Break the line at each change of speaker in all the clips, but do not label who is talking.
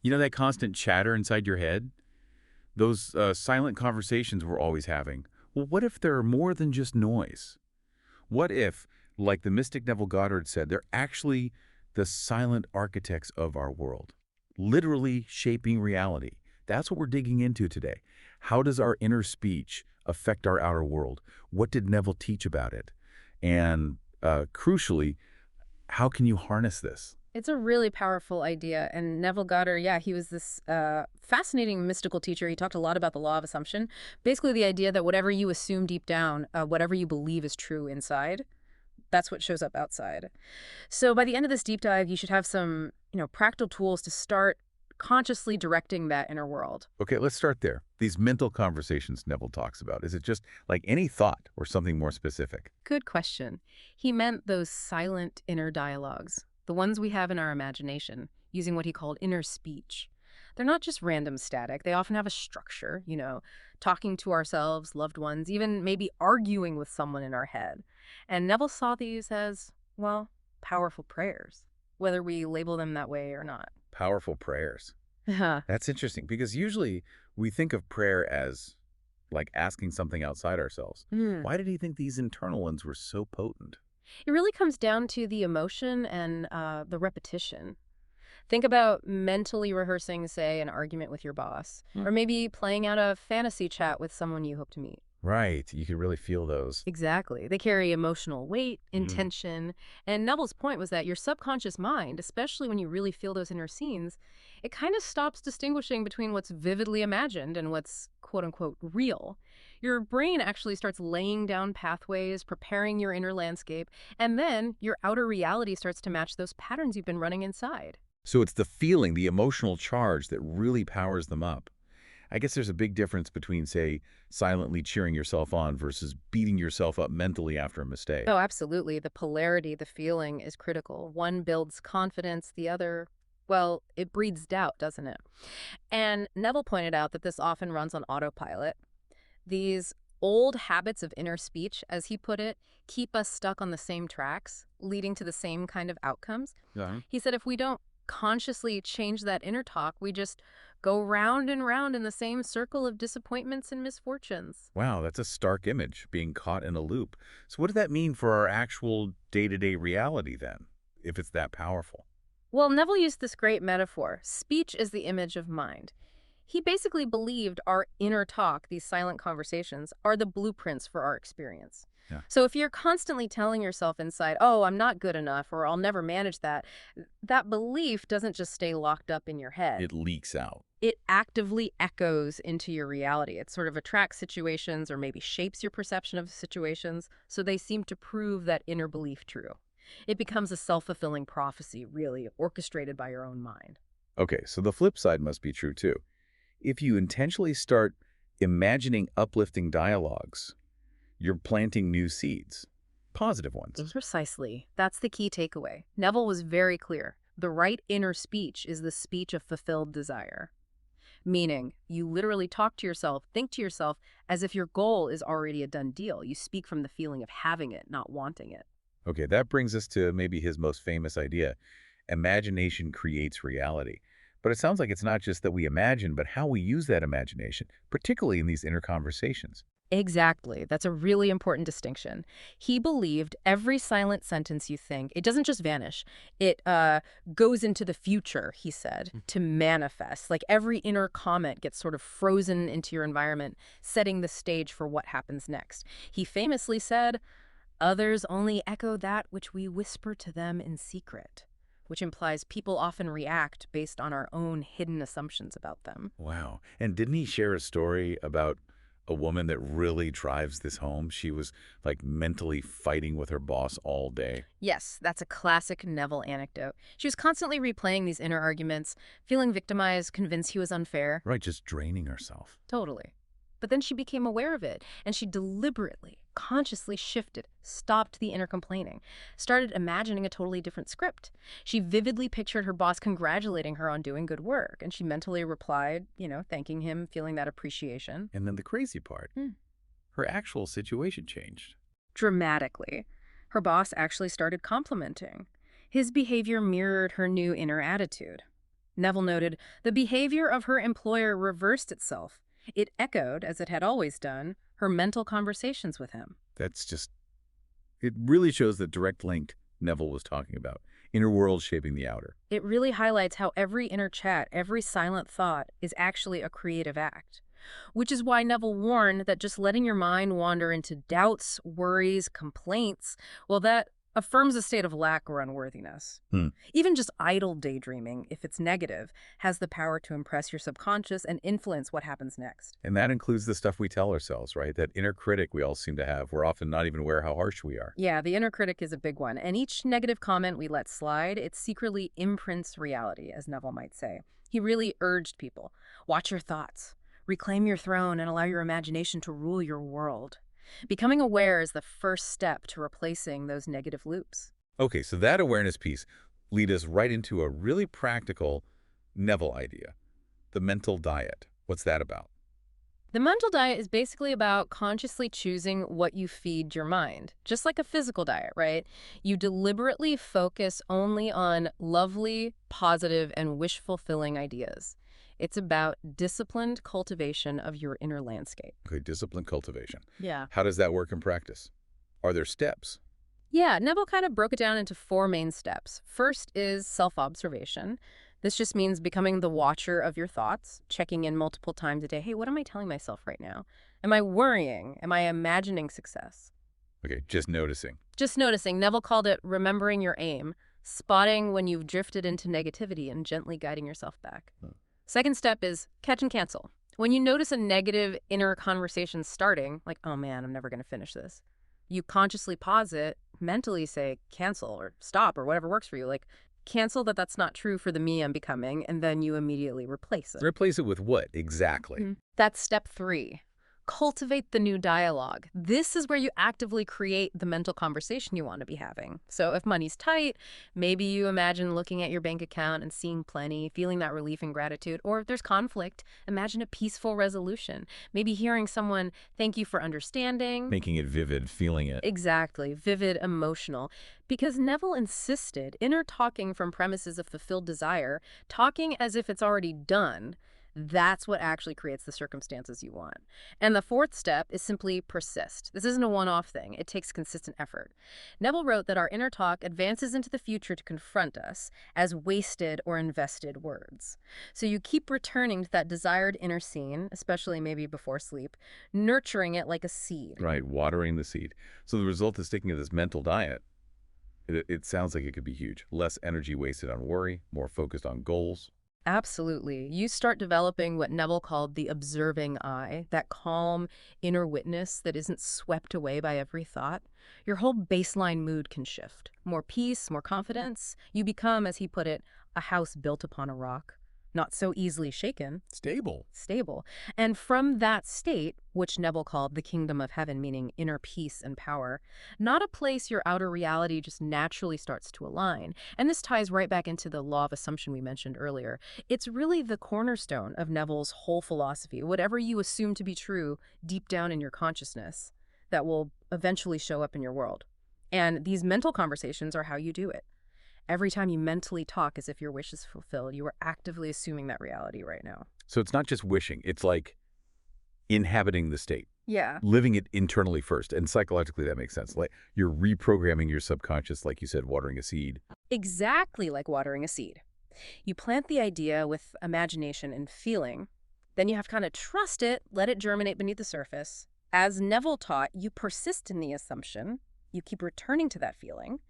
You know that constant chatter inside your head? Those silent conversations we're always having. Well, what if they're more than just noise? What if, like the mystic Neville Goddard said, they're actually the silent architects of our world, literally shaping reality? That's what we're digging into today. How does our inner speech affect our outer world? What did Neville teach about it? And crucially, how can you harness this?
It's a really powerful idea. And Neville Goddard, yeah, he was this fascinating mystical teacher. He talked a lot about the law of assumption. Basically, the idea that whatever you assume deep down, whatever you believe is true inside, that's what shows up outside. So by the end of this deep dive, you should have some, practical tools to start consciously directing that inner world.
Okay, let's start there. These mental conversations Neville talks about, is it just like any thought or something more specific?
Good question. He meant those silent inner dialogues, the ones we have in our imagination, using what he called inner speech. They're not just random static. They often have a structure, talking to ourselves, loved ones, even maybe arguing with someone in our head. And Neville saw these as, well, powerful prayers, whether we label them that way or not.
Powerful prayers.
It
That's interesting because usually we think of prayer as like asking something outside ourselves. Why did he think these internal ones were so potent?
really comes down to the emotion and the repetition. Think about mentally rehearsing, say, an argument with your boss,
Hmm.
or maybe playing out a fantasy chat with someone you hope to meet.
Right, you could really feel those.
Exactly. They carry emotional weight,
Mhm.
intention, and Neville's point was that your subconscious mind, especially when you really feel those inner scenes, it kind of stops distinguishing between what's vividly imagined and what's quote unquote real. Your brain actually starts laying down pathways, preparing your inner landscape, and then your outer reality starts to match those patterns you've been running inside.
So it's the feeling, the emotional charge that really powers them up. I guess there's a big difference between, say, silently cheering yourself on versus beating yourself up mentally after a mistake.
Oh, absolutely. The polarity, the feeling is critical. One builds confidence, the other, well, it breeds doubt, doesn't it? And Neville pointed out that this often runs on autopilot. These old habits of inner speech, as he put it, keep us stuck on the same tracks, leading to the same kind of outcomes.
Yeah.
He said if we don't consciously change that inner talk, we just go round and round in the same circle of disappointments and misfortunes.
Wow, that's a stark image, being caught in a loop. So what does that mean for our actual day-to-day reality then, if it's that powerful?
Well, Neville used this great metaphor. Speech is the image of mind. He basically believed our inner talk, these silent conversations, are the blueprints for our experience.
Yeah.
So if you're constantly telling yourself inside, oh, I'm not good enough, or I'll never manage that, that belief doesn't just stay locked up in your head.
It leaks out.
It actively echoes into your reality. It sort of attracts situations or maybe shapes your perception of situations, so they seem to prove that inner belief true. It becomes a self-fulfilling prophecy, really, orchestrated by your own mind.
Okay, so the flip side must be true too. If you intentionally start imagining uplifting dialogues, you're planting new seeds, positive ones.
Precisely. That's the key takeaway. Neville was very clear. The right inner speech is the speech of fulfilled desire. Meaning, you literally talk to yourself, think to yourself, as if your goal is already a done deal. You speak from the feeling of having it, not wanting it.
Okay, that brings us to maybe his most famous idea. Imagination creates reality. But it sounds like it's not just that we imagine, but how we use that imagination, particularly in these inner conversations.
Exactly. That's a really important distinction. He believed every silent sentence you think, it doesn't just vanish. It goes into the future, he said, to manifest. Like every inner comment gets sort of frozen into your environment, setting the stage for what happens next. He famously said, others only echo that which we whisper to them in secret, which implies people often react based on our own hidden assumptions about them.
Wow. And didn't he share a story about a woman that really drives this home? She was like mentally fighting with her boss all day.
Yes, that's a classic Neville anecdote. She was constantly replaying these inner arguments, feeling victimized, convinced he was unfair.
Right, just draining herself.
Totally. But then she became aware of it, and she deliberately, consciously shifted, stopped the inner complaining, started imagining a totally different script. She vividly pictured her boss congratulating her on doing good work, and she mentally replied, thanking him, feeling that appreciation.
And then the crazy part,
Hmm.
her actual situation changed.
Dramatically. Her boss actually started complimenting. His behavior mirrored her new inner attitude. Neville noted, the behavior of her employer reversed itself. It echoed, as it had always done, her mental conversations with him.
It really shows the direct link Neville was talking about. Inner world shaping the outer.
It really highlights how every inner chat, every silent thought, is actually a creative act. Which is why Neville warned that just letting your mind wander into doubts, worries, complaints, well, that affirms a state of lack or unworthiness. Even just idle daydreaming, if it's negative, has the power to impress your subconscious and influence what happens next.
And that includes the stuff we tell ourselves, right? That inner critic we all seem to have. We're often not even aware how harsh we are.
Yeah, the inner critic is a big one. And each negative comment we let slide, it secretly imprints reality, as Neville might say. He really urged people, watch your thoughts, reclaim your throne, and allow your imagination to rule your world. Becoming aware is the first step to replacing those negative loops.
Okay, so that awareness piece leads us right into a really practical Neville idea, the mental diet. What's that about?
The mental diet is basically about consciously choosing what you feed your mind, just like a physical diet, right? You deliberately focus only on lovely, positive, and wish-fulfilling ideas. It's about disciplined cultivation of your inner landscape.
Okay, discipline cultivation.
Yeah.
How does that work in practice? Are there steps?
Yeah, Neville kind of broke it down into 4 main steps. First is self-observation. This just means becoming the watcher of your thoughts, checking in multiple times a day. Hey, what am I telling myself right now? Am I worrying? Am I imagining success?
Okay, just noticing.
Just noticing. Neville called it remembering your aim, spotting when you've drifted into negativity and gently guiding yourself back. Second step is catch and cancel. When you notice a negative inner conversation starting, like, oh man, I'm never going to finish this, you consciously pause it, mentally say cancel or stop or whatever works for you. Like, cancel that's not true for the me I'm becoming, and then you immediately replace it.
Replace it with what exactly?
That's step 3. Cultivate the new dialogue. This is where you actively create the mental conversation you want to be having. So if money's tight, maybe you imagine looking at your bank account and seeing plenty, feeling that relief and gratitude. Or if there's conflict, imagine a peaceful resolution. Maybe hearing someone, thank you for understanding.
Making it vivid, feeling it.
Exactly. Vivid, emotional. Because Neville insisted inner talking from premises of fulfilled desire, talking as if it's already done, that's what actually creates the circumstances you want. And the 4th step is simply persist. This isn't a one-off thing. It takes consistent effort. Neville wrote that our inner talk advances into the future to confront us as wasted or invested words. So you keep returning to that desired inner scene, especially maybe before sleep, nurturing it like a seed.
Right, watering the seed. So the result of sticking to this mental diet, it sounds like it could be huge. Less energy wasted on worry, more focused on goals.
Absolutely. You start developing what Neville called the observing eye, that calm inner witness that isn't swept away by every thought. Your whole baseline mood can shift. More peace, more confidence. You become, as he put it, a house built upon a rock. Not so easily shaken.
Stable.
Stable. And from that state, which Neville called the kingdom of heaven, meaning inner peace and power, not a place your outer reality just naturally starts to align. And this ties right back into the law of assumption we mentioned earlier. It's really the cornerstone of Neville's whole philosophy. Whatever you assume to be true deep down in your consciousness, that will eventually show up in your world. And these mental conversations are how you do it. Every time you mentally talk as if your wish is fulfilled, you are actively assuming that reality right now.
So it's not just wishing. It's like inhabiting the state.
Yeah.
Living it internally first. And psychologically, that makes sense. Like you're reprogramming your subconscious, like you said, watering a seed.
Exactly like watering a seed. You plant the idea with imagination and feeling. Then you have to kind of trust it, let it germinate beneath the surface. As Neville taught, you persist in the assumption. You keep returning to that feeling.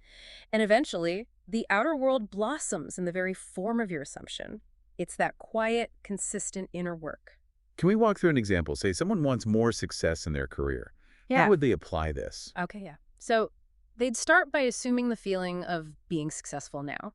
And eventually, the outer world blossoms in the very form of your assumption. It's that quiet, consistent inner work.
Can we walk through an example? Say someone wants more success in their career.
Yeah.
How would they apply this?
Okay, yeah. So they'd start by assuming the feeling of being successful now.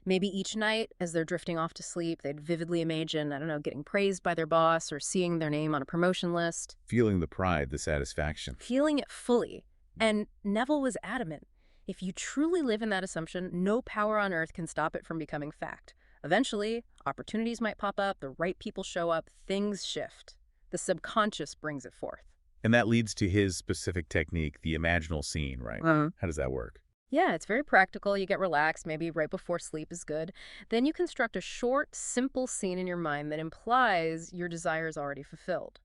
Maybe each night, as they're drifting off to sleep, they'd vividly imagine, I don't know, getting praised by their boss or seeing their name on a promotion list.
Feeling the pride, the satisfaction.
Feeling it fully. And Neville was adamant. If you truly live in that assumption, no power on earth can stop it from becoming fact. Eventually, opportunities might pop up, the right people show up, things shift. The subconscious brings it forth.
And that leads to his specific technique, the imaginal scene, right? How does that work?
Yeah, it's very practical. You get relaxed, maybe right before sleep is good. Then you construct a short, simple scene in your mind that implies your desire is already fulfilled.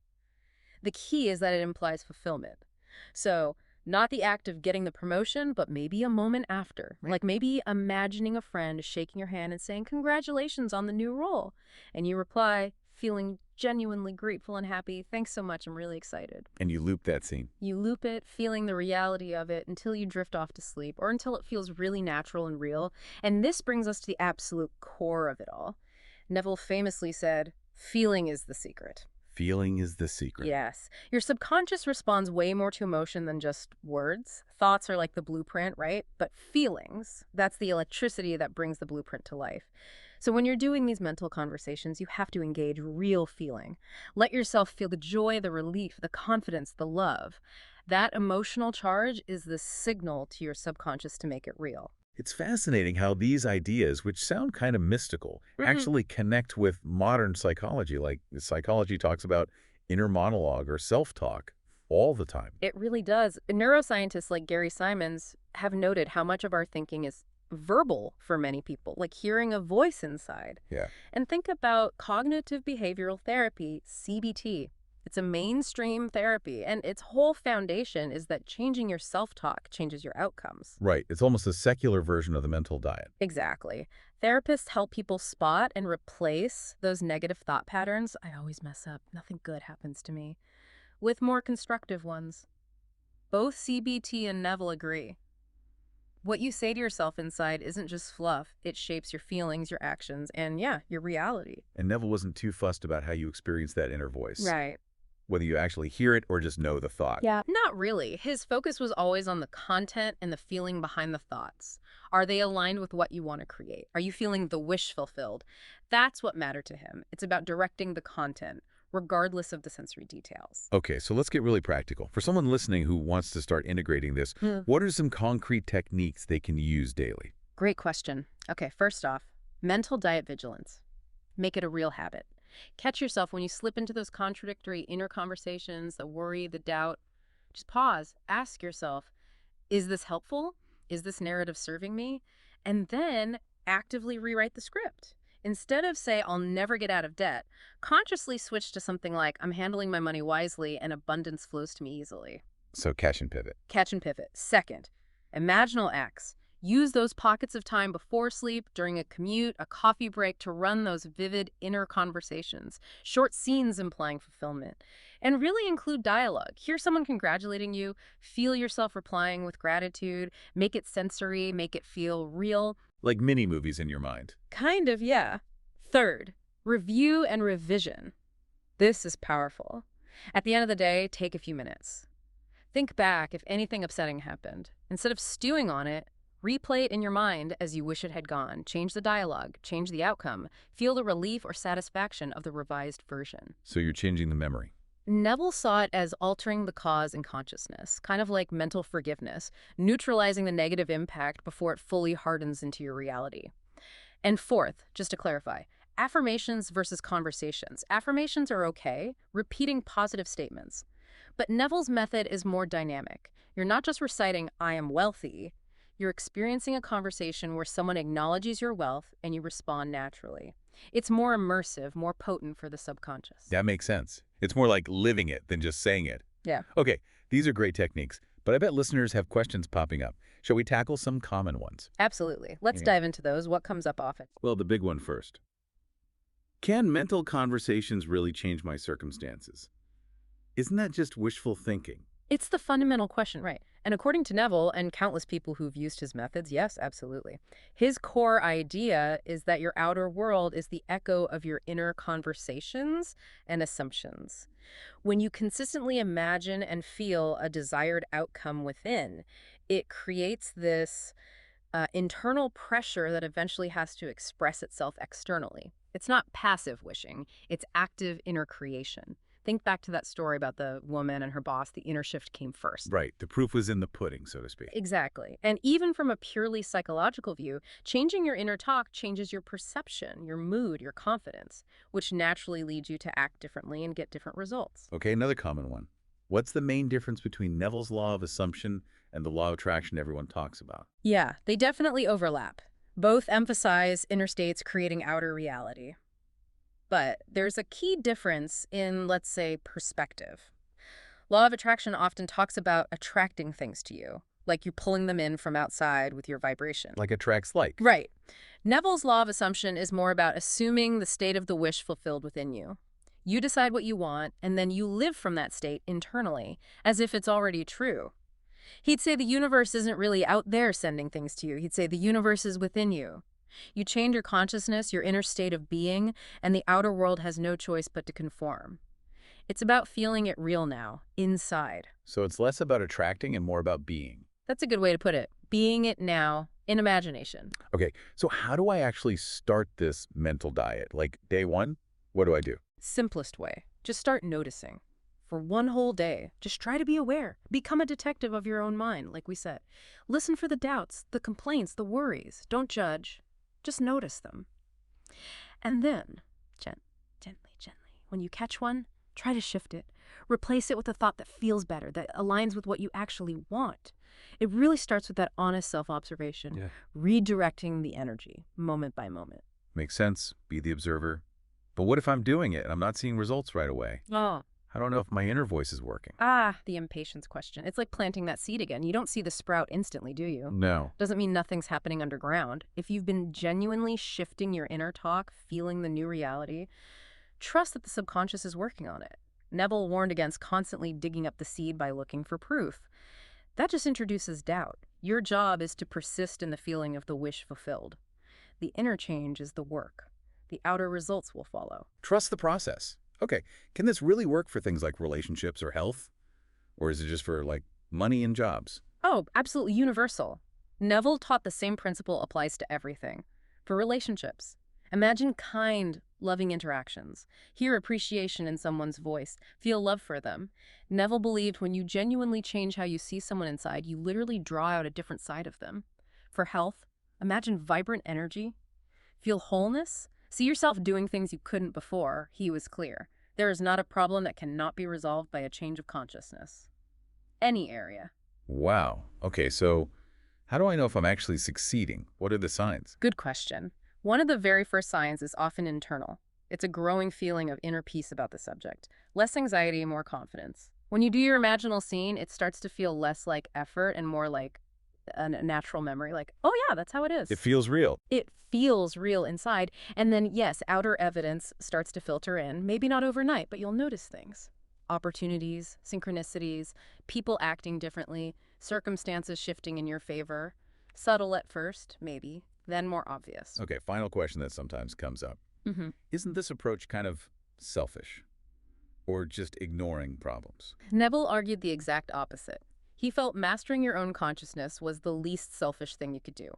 The key is that it implies fulfillment. So, not the act of getting the promotion, but maybe a moment after.
Right.
Like maybe imagining a friend shaking your hand and saying, "Congratulations on the new role." And you reply, feeling genuinely grateful and happy. "Thanks so much. I'm really excited."
And you loop that scene.
You loop it, feeling the reality of it until you drift off to sleep or until it feels really natural and real. And this brings us to the absolute core of it all. Neville famously said, "Feeling is the secret."
Feeling is the secret.
Yes. Your subconscious responds way more to emotion than just words. Thoughts are like the blueprint, right? But feelings, that's the electricity that brings the blueprint to life. So when you're doing these mental conversations, you have to engage real feeling. Let yourself feel the joy, the relief, the confidence, the love. That emotional charge is the signal to your subconscious to make it real.
It's fascinating how these ideas, which sound kind of mystical,
Mhm.
actually connect with modern psychology. Like psychology talks about inner monologue or self-talk all the time.
It really does. Neuroscientists like Gary Simons have noted how much of our thinking is verbal for many people, like hearing a voice inside.
Yeah.
And think about cognitive behavioral therapy, CBT. It's a mainstream therapy, and its whole foundation is that changing your self-talk changes your outcomes.
Right. It's almost a secular version of the mental diet.
Exactly. Therapists help people spot and replace those negative thought patterns. "I always mess up. Nothing good happens to me," with more constructive ones. Both CBT and Neville agree. What you say to yourself inside isn't just fluff. It shapes your feelings, your actions, and yeah, your reality.
And Neville wasn't too fussed about how you experience that inner voice,
Right.
whether you actually hear it or just know the thought.
Yeah. Not really. His focus was always on the content and the feeling behind the thoughts. Are they aligned with what you want to create? Are you feeling the wish fulfilled? That's what mattered to him. It's about directing the content, regardless of the sensory details.
Okay, so let's get really practical. For someone listening who wants to start integrating this, what are some concrete techniques they can use daily?
Great question. Okay, first off, mental diet vigilance. Make it a real habit. Catch yourself when you slip into those contradictory inner conversations, the worry, the doubt. Just pause. Ask yourself, is this helpful? Is this narrative serving me? And then actively rewrite the script. Instead of say, "I'll never get out of debt," consciously switch to something like, "I'm handling my money wisely and abundance flows to me easily."
So catch and pivot.
Catch and pivot. Second, imaginal acts. Use those pockets of time before sleep, during a commute, a coffee break to run those vivid inner conversations, short scenes implying fulfillment, and really include dialogue. Hear someone congratulating you, feel yourself replying with gratitude, make it sensory, make it feel real.
Like mini movies in your mind.
Kind of, yeah. Third, review and revision. This is powerful. At the end of the day, take a few minutes. Think back if anything upsetting happened. Instead of stewing on it, replay it in your mind as you wish it had gone. Change the dialogue, change the outcome. Feel the relief or satisfaction of the revised version.
So you're changing the memory.
Neville saw it as altering the cause in consciousness, kind of like mental forgiveness, neutralizing the negative impact before it fully hardens into your reality. And fourth, just to clarify, affirmations versus conversations. Affirmations are okay, repeating positive statements. But Neville's method is more dynamic. You're not just reciting, "I am wealthy." You're experiencing a conversation where someone acknowledges your wealth and you respond naturally. It's more immersive, more potent for the subconscious.
That makes sense. It's more like living it than just saying it.
Yeah.
Okay, these are great techniques, but I bet listeners have questions popping up. Shall we tackle some common ones?
Absolutely. Let's
Yeah.
dive into those. What comes up often?
Well, the big one first. Can mental conversations really change my circumstances? Isn't that just wishful thinking?
It's the fundamental question, right? And according to Neville and countless people who've used his methods, yes, absolutely. His core idea is that your outer world is the echo of your inner conversations and assumptions. When you consistently imagine and feel a desired outcome within, it creates this internal pressure that eventually has to express itself externally. It's not passive wishing, it's active inner creation. Think back to that story about the woman and her boss. The inner shift came first.
Right, the proof was in the pudding, so to speak.
Exactly. And even from a purely psychological view, changing your inner talk changes your perception, your mood, your confidence, which naturally leads you to act differently and get different results.
Okay, another common one. What's the main difference between Neville's law of assumption and the law of attraction everyone talks about?
Yeah, they definitely overlap. Both emphasize inner states creating outer reality. But there's a key difference in, let's say, perspective. Law of attraction often talks about attracting things to you, like you're pulling them in from outside with your vibration.
Like attracts like.
Right. Neville's law of assumption is more about assuming the state of the wish fulfilled within you. You decide what you want, and then you live from that state internally, as if it's already true. He'd say the universe isn't really out there sending things to you. He'd say the universe is within you. You change your consciousness, your inner state of being, and the outer world has no choice but to conform. It's about feeling it real now, inside.
So it's less about attracting and more about being.
That's a good way to put it. Being it now, in imagination.
Okay, so how do I actually start this mental diet? Like day one, what do I do?
Simplest way. Just start noticing. For one whole day, just try to be aware. Become a detective of your own mind, like we said. Listen for the doubts, the complaints, the worries. Don't judge. Just notice them. And then, gently, when you catch one, try to shift it. Replace it with a thought that feels better, that aligns with what you actually want. It really starts with that honest self-observation, redirecting the energy, moment by moment.
Makes sense. Be the observer. But what if I'm doing it and I'm not seeing results right away?
Oh.
I don't know if my inner voice is working.
The impatience question. It's like planting that seed again. You don't see the sprout instantly, do you?
No.
Doesn't mean nothing's happening underground. If you've been genuinely shifting your inner talk, feeling the new reality, trust that the subconscious is working on it. Neville warned against constantly digging up the seed by looking for proof. That just introduces doubt. Your job is to persist in the feeling of the wish fulfilled. The inner change is the work. The outer results will follow.
Trust the process. Okay, can this really work for things like relationships or health? Or is it just for, like, money and jobs?
Oh, absolutely universal. Neville taught the same principle applies to everything. For relationships, imagine kind, loving interactions. Hear appreciation in someone's voice. Feel love for them. Neville believed when you genuinely change how you see someone inside, you literally draw out a different side of them. For health, imagine vibrant energy. Feel wholeness. See yourself doing things you couldn't before. He was clear. There is not a problem that cannot be resolved by a change of consciousness. Any area.
Wow. Okay, so how do I know if I'm actually succeeding? What are the signs?
Good question. One of the very first signs is often internal. It's a growing feeling of inner peace about the subject. Less anxiety, more confidence. When you do your imaginal scene, it starts to feel less like effort and more like a natural memory. Like, oh yeah, that's how it is.
It feels real.
It feels real inside. And then, yes, outer evidence starts to filter in. Maybe not overnight, but you'll notice things. Opportunities, synchronicities, people acting differently, circumstances shifting in your favor. Subtle at first, maybe, then more obvious.
Okay, final question that sometimes comes up. Isn't this approach kind of selfish? Or just ignoring problems?
Neville argued the exact opposite. He felt mastering your own consciousness was the least selfish thing you could do.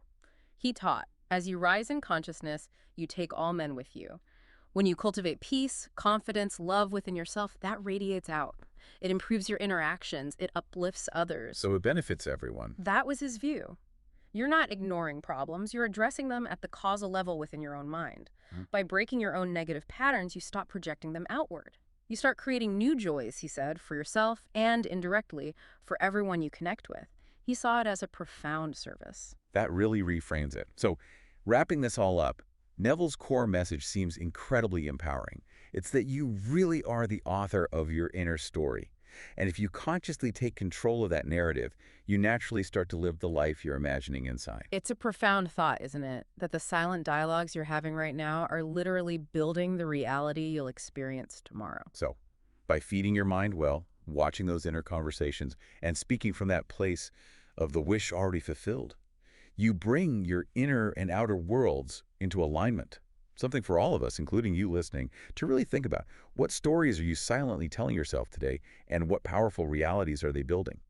He taught, as you rise in consciousness, you take all men with you. When you cultivate peace, confidence, love within yourself, that radiates out. It improves your interactions. It uplifts others.
So it benefits everyone.
That was his view. You're not ignoring problems. You're addressing them at the causal level within your own mind. By breaking your own negative patterns, you stop projecting them outward. You start creating new joys, he said, for yourself and indirectly for everyone you connect with. He saw it as a profound service.
That really reframes it. So, wrapping this all up, Neville's core message seems incredibly empowering. It's that you really are the author of your inner story. And if you consciously take control of that narrative, you naturally start to live the life you're imagining inside.
It's a profound thought, isn't it? That the silent dialogues you're having right now are literally building the reality you'll experience tomorrow.
So, by feeding your mind well, watching those inner conversations, and speaking from that place of the wish already fulfilled, you bring your inner and outer worlds into alignment. Something for all of us, including you listening, to really think about. What stories are you silently telling yourself today, and what powerful realities are they building?